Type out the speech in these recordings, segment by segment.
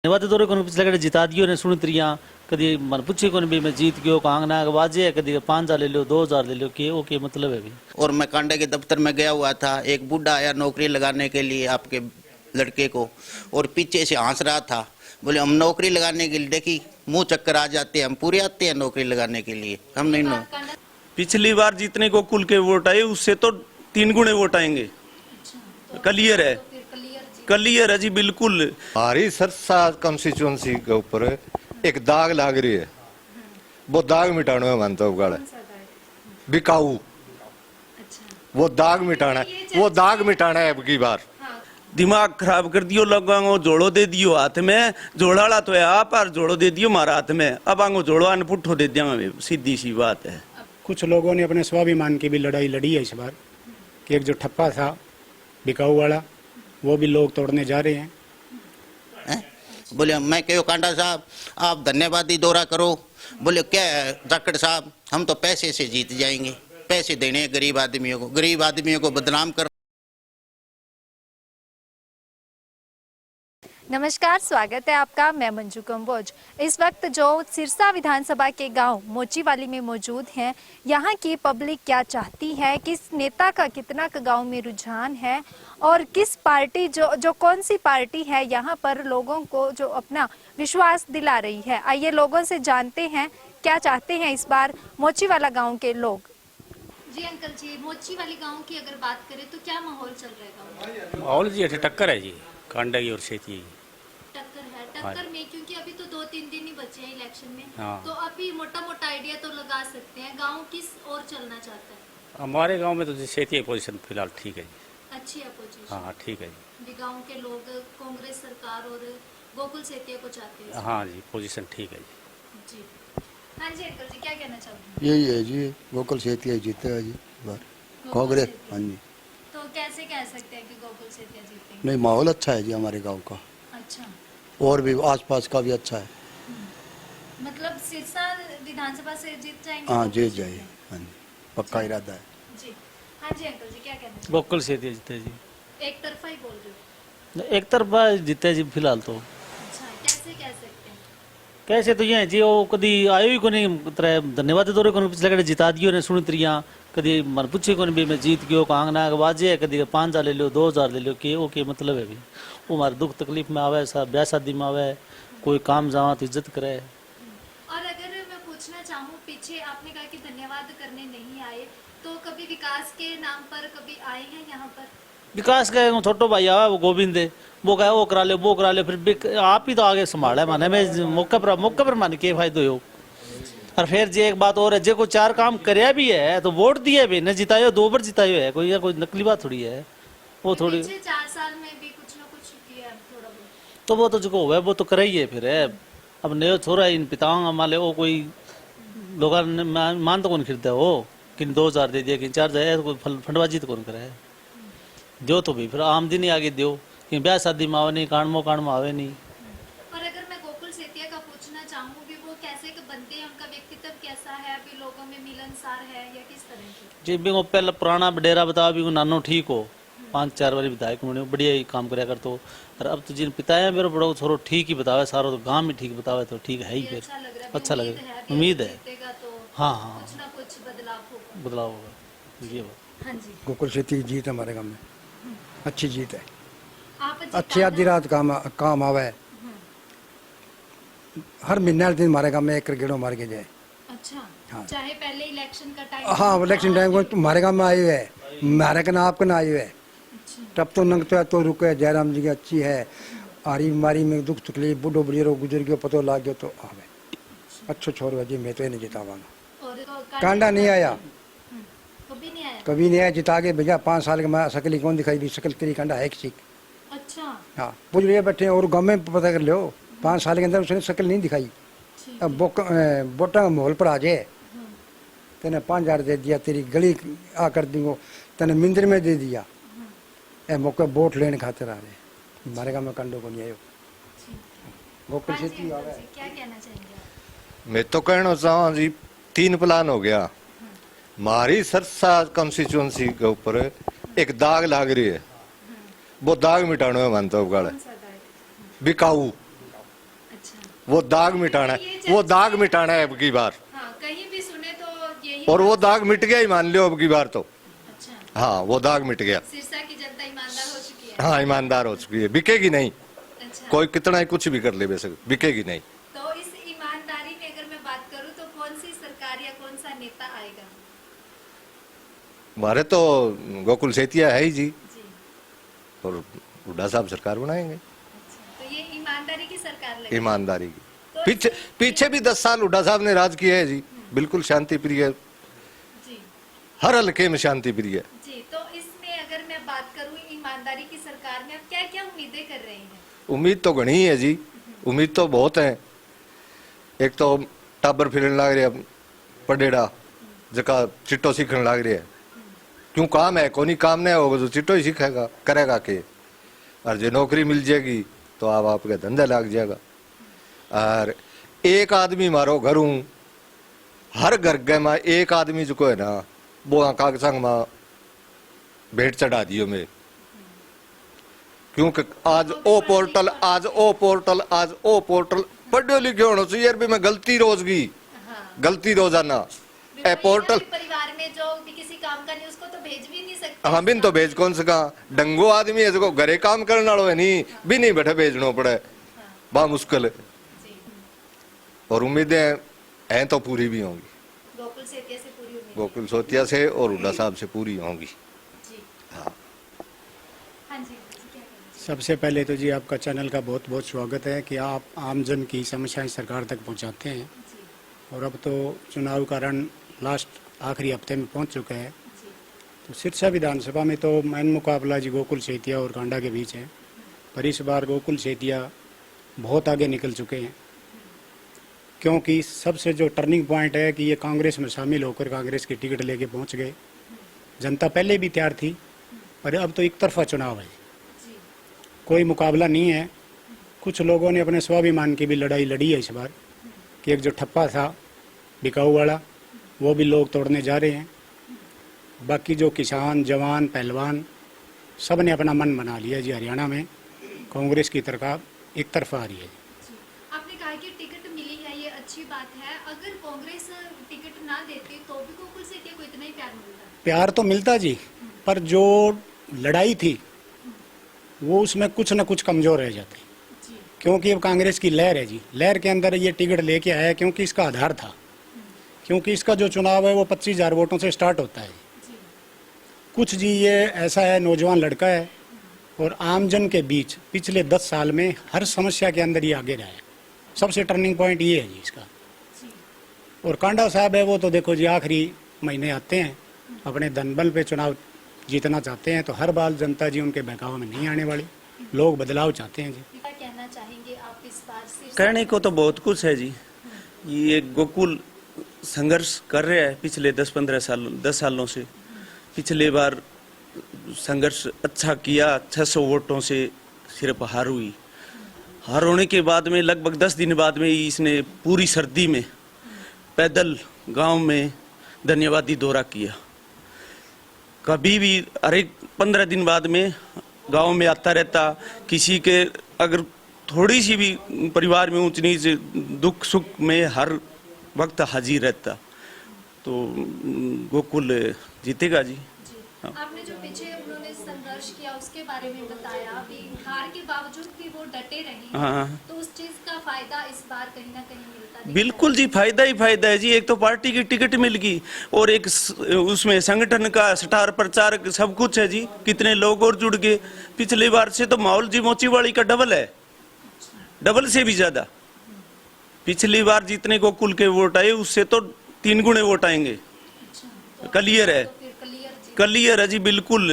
धन्यवाद दौरे को पिछले कड़े जिता दियो ने सुनी त्रिया कदी मन पूछे को भी मैं जीत गयो कांगना के बाजे है कदी 5,000 ले लो 2,000 ले लो के ओके मतलब है भी। और मैं कांडे के दफ्तर में गया हुआ था, एक बूढ़ा आया नौकरी लगाने के लिए आपके लड़के को, और पीछे से हंस रहा था, बोले हम नौकरी लगाने के लिए, देखी मुंह चक्कर आ जाते हैं, हम पूरे आते हैं नौकरी लगाने के लिए, हम नहीं। पिछली बार जितने को कुल के वोट आए उससे तो 3 गुने वोट आएंगे। क्लियर है, क्लियर है जी बिल्कुल। हमारी सरसा कंस्टिट्यूंसी के ऊपर एक दाग लाग रही है, वो दाग मिटाना है मानता हूँ बिकाऊ, वो दाग मिटाना है, वो दाग मिटाना है अब की बार। दिमाग खराब कर दियो, लोगों जोड़ो दे दियो हाथ में, जोड़ाला तो है आप और जोड़ो दे दियो हमारा हाथ में, अब आंगो जोड़ो आने पुट्ठो दे दिया, सीधी सी बात है। कुछ लोगों ने अपने स्वाभिमान की भी लड़ाई लड़ी है इस बार कि एक जो ठप्पा था बिकाऊ वाला वो भी लोग तोड़ने जा रहे हैं। बोले मैं कहो कांडा साहब आप धन्यवादी दौरा करो, बोले क्या है जाकड़ साहब हम तो पैसे से जीत जाएंगे, पैसे देने हैं गरीब आदमियों को बदनाम कर। नमस्कार, स्वागत है आपका। मैं मंजू कंबोज। इस वक्त जो सिरसा विधानसभा के गांव मोचीवाली में मौजूद हैं, यहाँ की पब्लिक क्या चाहती है, किस नेता का कितना गांव में रुझान है और किस पार्टी जो कौन सी पार्टी है यहाँ पर लोगों को जो अपना विश्वास दिला रही है, आइए लोगों से जानते हैं क्या चाहते हैं इस बार मोचीवाला गाँव के लोग। जी अंकल जी, मोचीवाली गाँव की अगर बात करें तो क्या माहौल चल रहा है? माहौल जी टक्कर है जी, कांडा की और सेती की टक्कर में, क्योंकि अभी तो 2-3 दिन ही बचे हैं इलेक्शन में। हाँ। तो अभी मोटा मोटा आइडिया तो लगा सकते हैं, गांव किस ओर चलना चाहता है? हमारे गांव में तो सेती की पोजीशन फिलहाल ठीक है जी। अच्छी है पोजीशन। हाँ ठीक है जी। गांव के लोग कांग्रेस सरकार और गोकुल सेतिया को चाहते हैं। हाँ जी, पोजीशन ठीक है जी। जी हाँ जी अंकल जी, क्या कहना चाहते हैं? यही है जी, गोकुल सेतिया जीतेगा जी बार कांग्रेस। हाँ जी। तो कैसे कह सकते हैं कि गोकुल सेतिया जीतेंगे? नहीं, माहौल अच्छा है जी हमारे गांव का। अच्छा, और भी आसपास का भी अच्छा है। मतलब सिरसा विधानसभा से जीत जाएंगे? हाँ जीत जाएगी, हाँ जी, पक्का इरादा है जी। हाँ जी अंकल जी, क्या कहना चाहते हैं? गोकुल से जीते जी। एक तरफा ही बोल रहे हो? एक तरफा जीते जी फिलहाल तो। अच्छा, कैसे कह सकते हैं? कैसे तो ये जी वो कदी आयो ही को नहीं तरह धन्यवाद दौरे को पिछले कड़े जिता दियो ने सुनी त्रिया कदी मन पूछे को भी मैं जीत गयो कांगना के बाजे है कदी 5,000 ले लो 2,000 ले लो के ओके मतलब है भी। वो हमारे दुख तकलीफ में आवे, सब ब्याह शादी में आवे, कोई काम जावा तो इज्जत करे। और अगर मैं पूछना चाहूँ, पीछे आपने कहा कि धन्यवाद करने नहीं आए, तो कभी विकास के नाम पर कभी आए हैं यहाँ पर? विकास का छोटो भाई आवा वो गोविंद है, वो कहे वो करा ले वो करा ले, फिर आप ही तो आगे संभाला माने में मौके पर माने के फायदो हो। और फिर जे एक बात और है, जे को 4 काम करया भी है तो वोट दिए भी न जितायो, 2 बार जितायो है, कोई नकली बात थोड़ी है वो थोड़ी। 4 साल में भी कुछ न कुछ किया थोड़ा बहुत, तो वो तो जो है वो तो करे ही है। फिर है अब नयो छोरा इन पिताओं माले वो कोई लोग मान तो कौन खरीदा हो कि 2,000 दे दिया कि 4,000 कोई फंडबाजी तो कौन करे दो तो भी फिर आमदनी आगे दो कि ब्याह शादी में आवे नहीं, कांड में आवे नहीं। और अगर मैं गोकुल सेतिया का पूछना चाहूँ कि वो कैसे के बनते हैं, उनका व्यक्तित्व कैसा है, अभी लोगों में मिलनसार है या किस तरह के? जी भी वो पहले पुराना डेरा बताओ भी नानो ठीक हो, 5-4 बार विधायक बने बढ़िया ही काम कराया कर तो। और अब तो जिन पिता है मेरे बड़ो छोरो ठीक ही बतावे, सारो तो गाँव में ठीक बतावे तो ठीक है ही। फिर अच्छा लग रहा है, उम्मीद है। हाँ हाँ, कुछ न कुछ बदलाव होगा ये बात। हाँ जी, गोकुल सेतिया की जीत हमारे गाँव में अच्छी जीत है, आप अच्छी आधी रात काम आवे। हर महीने दिन हमारे गाँव में 1 गेड़ो मार के जाए। अच्छा, हाँ। चाहे पहले इलेक्शन का टाइम, हाँ इलेक्शन टाइम को हमारे गाँव में आए हुए है, हमारे का ना आपका ना आए हुए है, तब तो नंगतो है तो रुके। जयराम जी की अच्छी है, आरी बीमारी में दुख तकलीफ बूढ़ो बुढ़ियो गुजर गयो पतो लाग गयो तो आवे। अच्छो छोर वजी मैं तो नहीं जितावांगा। कांडा नहीं आया, कभी नहीं आया, जिता के भेजा 5 साल के मैं शकल ही कौन दिखाई भी, शकल तेरी कांडा है एक। अच्छा, हाँ पूछ लिए बैठे और गाँव में पता कर लो, 5 साल के अंदर उसने शकल नहीं दिखाई। अब बोटा माहौल पर आ जाए, तेने 5,000 दे दिया, तेरी गली आ कर दूंगो, तेने मिंदिर में दे दिया, ए मौके वोट लेने खातिर आ रहे। हमारे गाँव में कंडो को नहीं आयो। गोकुल सेतिया क्या कहना चाहेंगे? मैं तो कहना चाहूँ जी 3 प्लान हो गया। हमारी सरसा कंस्टिट्यूंसी के ऊपर एक दाग लाग रही है, वो दाग मिटाना है मानता हूँ बिकाऊ, वो दाग मिटाना है, वो दाग मिटाना है अब की बार। हाँ, कहीं भी सुने तो यही। और वो दाग मिट गया ही मान लो अब की बार तो। अच्छा, हाँ, वो दाग मिट गया। सिरसा की जनता ईमानदार हो चुकी है। हाँ, ईमानदार हो चुकी है, बिकेगी नहीं। अच्छा, कोई कितना ही कुछ भी कर ले वैसे बिकेगी नहीं। तो इस ईमानदारी में अगर मैं बात करूं तो कौन सी सरकार या कौन सा नेता आएगा? हमारे तो गोकुल सेतिया है ही जी, जी, और हुड्डा साहब सरकार बनाएंगे अच्छा, तो ये ईमानदारी की सरकार लगे। ईमानदारी की। तो पीछे पीछे भी 10 साल हुड्डा साहब ने राज किया है जी, बिल्कुल शांति प्रिय, जी, हर हल्के में शांति प्रिय। जी, तो इसमें अगर मैं बात करूं ईमानदारी की सरकार में आप क्या क्या उम्मीदें कर रहे हैं? उम्मीद तो घनी है जी, उम्मीद तो बहुत है। एक तो टाबर फिरन लाग रहे पडेड़ा जका चिट्टो सीखने लाग रहे है, क्यों काम है कोनी काम नहीं होगा तो चिट्टो ही सीखेगा करेगा के, और जो नौकरी मिल जाएगी तो आप आपका धंधा लग जाएगा। और एक आदमी मारो घर हूँ, हर घर गए में एक आदमी जो है ना वो कागजांग में भेंट चढ़ा दियो में, क्योंकि आज ओ पोर्टल आज ओ पोर्टल आज ओ पोर्टल पढ़ो लिखे होना चाहिए यार भी मैं गलती रोजगी गलती रोजाना ए पोर्टल परिवार में जो भी किसी काम का नहीं उसको तो भेज भी नहीं सकते। हाँ बिन तो भेज कौन सका, डंगो आदमी है जो घरे काम करने वालों है नहीं भी नहीं बैठे भेजनो पड़े बा मुश्किल है। और उम्मीदें हैं तो पूरी भी होंगी, गोकुल सेतिया से पूरी उम्मीद है। गोकुल सोतिया से और हुड्डा साहब से पूरी होंगी। जी, हाँ हाँ जी, क्या कहेंगे? सबसे पहले तो जी आपका चैनल का बहुत बहुत स्वागत है कि आप आमजन की समस्याएं सरकार तक पहुंचाते हैं। और अब तो चुनाव का रण लास्ट आखिरी हफ्ते में पहुंच चुका है, तो सिरसा विधानसभा में तो मैन मुकाबला जी गोकुल सेतिया और कांडा के बीच है, पर इस बार गोकुल सेतिया बहुत आगे निकल चुके हैं, क्योंकि सबसे जो टर्निंग पॉइंट है कि ये कांग्रेस में शामिल होकर कांग्रेस की टिकट लेके पहुंच गए। जनता पहले भी तैयार थी, पर अब तो एक तरफा चुनाव है, कोई मुकाबला नहीं है। कुछ लोगों ने अपने स्वाभिमान की भी लड़ाई लड़ी है इस बार, कि एक जो ठप्पा था बिकाऊ वाला वो भी लोग तोड़ने जा रहे हैं। बाकी जो किसान जवान पहलवान सब ने अपना मन बना लिया जी, हरियाणा में कांग्रेस की तरफ एक तरफा आ रही है। आपने कहा कि टिकट मिली है, ये अच्छी बात है। अगर कांग्रेस टिकट ना देती तो भी गोकुल सेतिया को इतना ही प्यार मिलता? प्यार तो मिलता जी, पर जो लड़ाई थी वो उसमें कुछ न कुछ कमजोर रह जाती, क्योंकि अब कांग्रेस की लहर है जी, लहर के अंदर ये टिकट लेके आया है क्योंकि इसका आधार था, क्योंकि इसका जो चुनाव है वो 25,000 वोटों से स्टार्ट होता है। कुछ जी ये ऐसा है नौजवान लड़का है और आमजन के बीच पिछले 10 साल में हर समस्या के अंदर ये आगे रहा है, सबसे टर्निंग पॉइंट ये है जी इसका। और कांडा साहब है वो तो देखो जी आखिरी महीने आते हैं, अपने धनबल पे चुनाव जीतना चाहते हैं, तो हर बार जनता जी उनके बहकावे में नहीं आने वाली, लोग बदलाव चाहते हैं जी। क्या कहना चाहेंगे आप इस बार सिरसा? कहने को तो बहुत कुछ है जी, ये गोकुल संघर्ष कर रहा है पिछले 10 सालों से। पिछले बार संघर्ष अच्छा किया, 600 वोटों से सिर्फ हार हुई। हार होने के बाद में लगभग 10 दिन बाद में इसने पूरी सर्दी में पैदल गांव में धन्यवादी दौरा किया। कभी भी हर एक 15 दिन बाद में गांव में आता रहता, किसी के अगर थोड़ी सी भी परिवार में ऊंच नीच दुख सुख में हर वक्त हाजिर रहता। तो गोकुल जीतेगा जी। आपने जो पीछे उन्होंने संघर्ष किया उसके बारे में बताया, अभी हार के बावजूद भी वो डटे रहे हैं, तो उस चीज का फायदा इस बार कहीं ना कहीं मिलता है? बिल्कुल जी, फायदा ही फायदा है जी। एक तो पार्टी की टिकट मिल गई और एक उसमें संगठन का स्टार प्रचारक सब कुछ है जी। कितने लोग और जुड़ गए। पिछली बार से तो माहौल जी मोचीवाड़ी का डबल है, डबल से भी ज्यादा। पिछली बार जितने गोकुल के वोट आए उससे तो 3 गुणे वोट आएंगे। क्लियर है, क्लियर है जी बिल्कुल।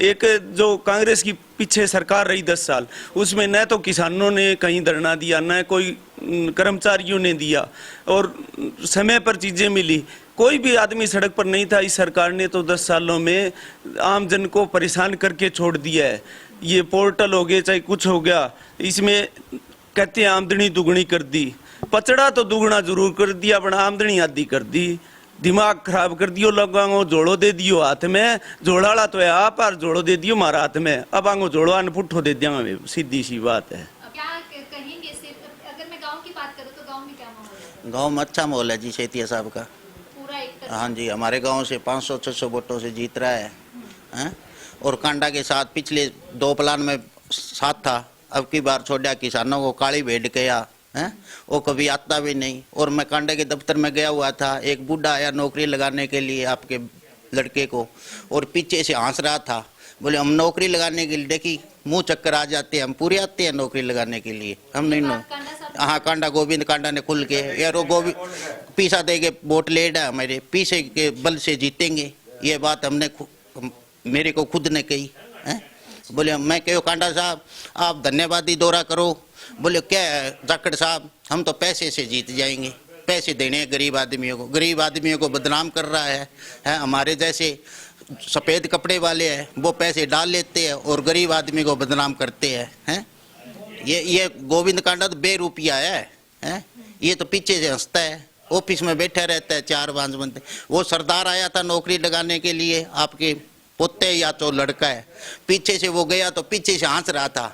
एक जो कांग्रेस की पीछे सरकार रही 10 साल, उसमें न तो किसानों ने कहीं धरना दिया, न कोई कर्मचारियों ने दिया, और समय पर चीजें मिली। कोई भी आदमी सड़क पर नहीं था। इस सरकार ने तो 10 सालों में आम जन को परेशान करके छोड़ दिया है। ये पोर्टल हो गए चाहे कुछ हो गया, इसमें कहते हैं आमदनी दुगनी कर दी। पचड़ा तो दुगना जरूर कर दिया, पर आमदनी आधी कर दी। दिमाग खराब कर दियो लोगों को। जोड़ो दे दियो हाथ में, जोड़ाला तो है आप, और जोड़ो दे दियो मारा हाथ में। अब आंगो जोड़ो अन पुट्ठो दे दिया, सीधी सी बात है। क्या कहेंगे सिर्फ अगर मैं गांव की बात करूं तो गांव में क्या माहौल है? गांव में अच्छा माहौल है जी सेतिया साहब का। पूरा एक तरफ हाँ जी, हमारे गांव से 500-600 वोटों से जीत रहा है हैं? और कांडा के साथ पिछले 2 प्लान में साथ था, अब की बार छोड़ा किसानों को काली भेड़ गया हैं, वो कभी आता भी नहीं। और मैं कांडा के दफ्तर में गया हुआ था, एक बूढ़ा आया नौकरी लगाने के लिए आपके लड़के को, और पीछे से हंस रहा था, बोले हम नौकरी लगाने के लिए, देखी मुंह चक्कर आ जाते हैं, हम पूरे आते हैं नौकरी लगाने के लिए, हम नहीं नो। हाँ, कांडा गोविंद कांडा ने खुल के यार वो गोविंद पीसा दे के वोट ले डा हमारे पीछे के बल से जीतेंगे, ये बात हमने मेरे को खुद ने कही हैं। बोले मैं कहो कांडा साहब आप धन्यवादी दौरा करो। बोले क्या है जाखड़ साहब, हम तो पैसे से जीत जाएंगे, पैसे देने हैं गरीब आदमियों को बदनाम कर रहा है। हमारे जैसे सफ़ेद कपड़े वाले हैं वो पैसे डाल लेते हैं और गरीब आदमी को बदनाम करते हैं। ये गोविंद कांडा तो बेरुपया है। ये तो पीछे से हंसता है, ऑफिस में बैठा रहता है 4-5 बंदे। वो सरदार आया था नौकरी लगाने के लिए, आपके पोते या तो लड़का है, पीछे से वो गया तो पीछे से हंस रहा था।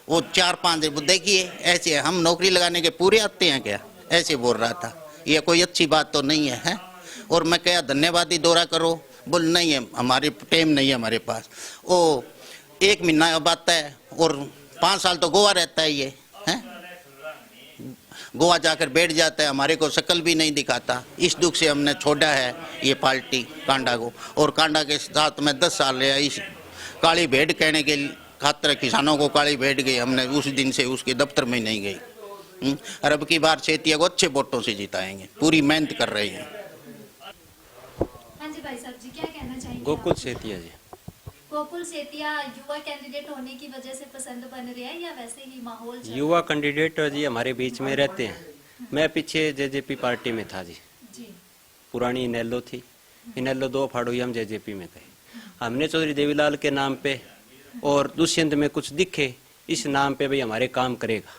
वो 4-5 देखिए ऐसे हम नौकरी लगाने के पूरे आते हैं क्या, ऐसे बोल रहा था। ये कोई अच्छी बात तो नहीं है। और मैं क्या धन्यवादी दौरा करो, बोल नहीं है हमारे टाइम नहीं है हमारे पास। वो 1 महीना अब आता है और 5 साल तो गोवा रहता है ये है, गोवा जाकर बैठ जाता है, हमारे को शक्ल भी नहीं दिखाता। इस दुख से हमने छोड़ा है ये पार्टी कांडा को, और कांडा के साथ में 10 साल रहा। इस काली भेड़ कहने के खातिर किसानों को काली भेड़ गई, हमने उस दिन से उसके दफ्तर में नहीं गई। और अब की बार सेतिया को अच्छे वोटों से जिताएंगे, पूरी मेहनत कर रहे हैं। हाँ जी भाई साहब जी, क्या कहना चाहेंगे? गोकुल सेतिया जी। गोकुल सेतिया युवा कैंडिडेट होने की वजह से पसंद बन रहे हैं या वैसे ही माहौल चल युवा कैंडिडेट जी हमारे बीच में रहते हैं। मैं पीछे जेजेपी पार्टी में था जी, जी? पुरानी इनेलो थी, इनेलो 2 फाड़ हुई, हम जेजेपी में गए। हमने चौधरी देवीलाल के नाम पे और दुष्यंत में कुछ दिखे, इस नाम पे भाई हमारे काम करेगा,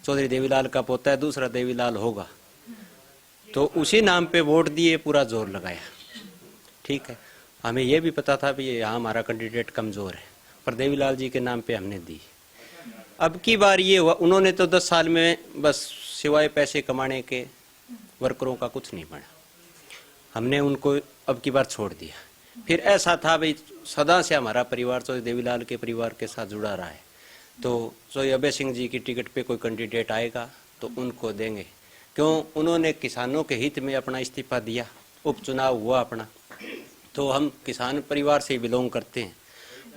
चौधरी देवीलाल का पोता है, दूसरा देवीलाल होगा, तो उसी नाम पे वोट दिए, पूरा जोर लगाया। ठीक है, हमें ये भी पता था भी यहाँ हमारा कैंडिडेट कमज़ोर है, पर देवीलाल जी के नाम पे हमने दी। अब की बार ये हुआ, उन्होंने तो 10 साल में बस सिवाय पैसे कमाने के वर्करों का कुछ नहीं बना, हमने उनको अब की बार छोड़ दिया। फिर ऐसा था भाई सदा से हमारा परिवार चौधरी देवीलाल के परिवार के साथ जुड़ा रहा है, तो चौधरी अभय सिंह जी की टिकट पे कोई कैंडिडेट आएगा तो उनको देंगे, क्यों उन्होंने किसानों के हित में अपना इस्तीफा दिया, उपचुनाव हुआ अपना, तो हम किसान परिवार से बिलोंग करते हैं,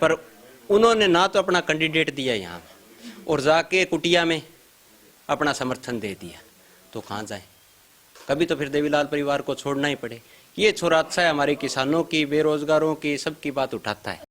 पर उन्होंने ना तो अपना कैंडिडेट दिया यहाँ और जाके कुटिया में अपना समर्थन दे दिया, तो कहाँ जाए। कभी तो फिर देवीलाल परिवार को छोड़ना ही पड़े। ये छोरा अच्छा है, हमारे किसानों की, बेरोजगारों की, सबकी बात उठाता है।